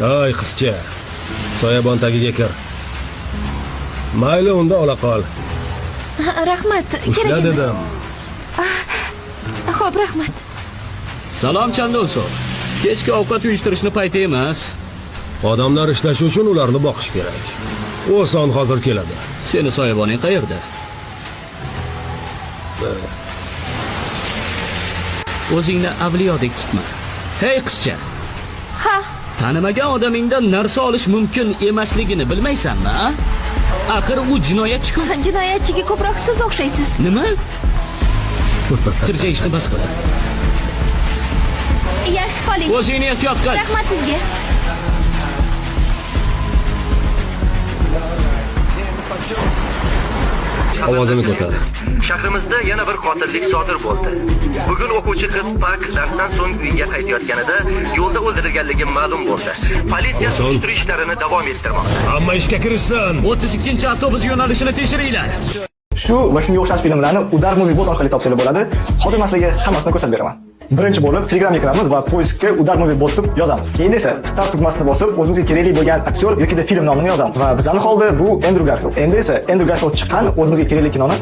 Ay qizcha, soyabon tagiga kir. Mayli, unda ola qol. Rahmat, Ushla kerak emas. dedim. Xo'p, rahmat. Salom Chandoso. Kechki ovqat uyushtirishni payti emas. Odamlar ishlashi uchun ularni boqish kerak. Oson hozir keladi. Seni soyaboning qayerda? O'zingni avliyodek tutma. Hey qizcha, Ha, tanimagan odamingdan narsa olish mumkin emasligini bilmaysanmi, a? Axir u jinoyatchi-ku. jinoyatchiga ko'proq siz o'xshaysiz. Nima? Tirjayishni bas qil. Yaxshi qoling. O'zingni ehtiyot qil. Rahmat sizga. Ovozini ko'tar. Shahrimizda yana bir qotillik sodir bo'ldi. Bugun o'quvchi qiz Park darsdan so'ng uyiga qaytayotganida yo'lda o'ldirilganligi ma'lum bo'ldi. Politsiya surishtiruv ishlarini davom ettirmoqda. Hamma ishga kirishsin. 32-avtobus yo'nalishini tekshiringlar. Shu va shunga o'xshash filmlarni Udar Movie Bot orqali topsanglar bo'ladi. Hozir men sizlarga hammasini ko'rsatib beraman. Birinchi bo'lib Telegramga kiramiz va poyezga Udar Movie Bot deb yozamiz. Keyin esa start tugmasini bosib, o'zimizga kerakli bo'lgan aktyor yoki film nomini yozamiz. Va bizning holda bu Andrew Garfield. Endi esa Andrew Garfield chiqqan o'zimizga kerakli kinoni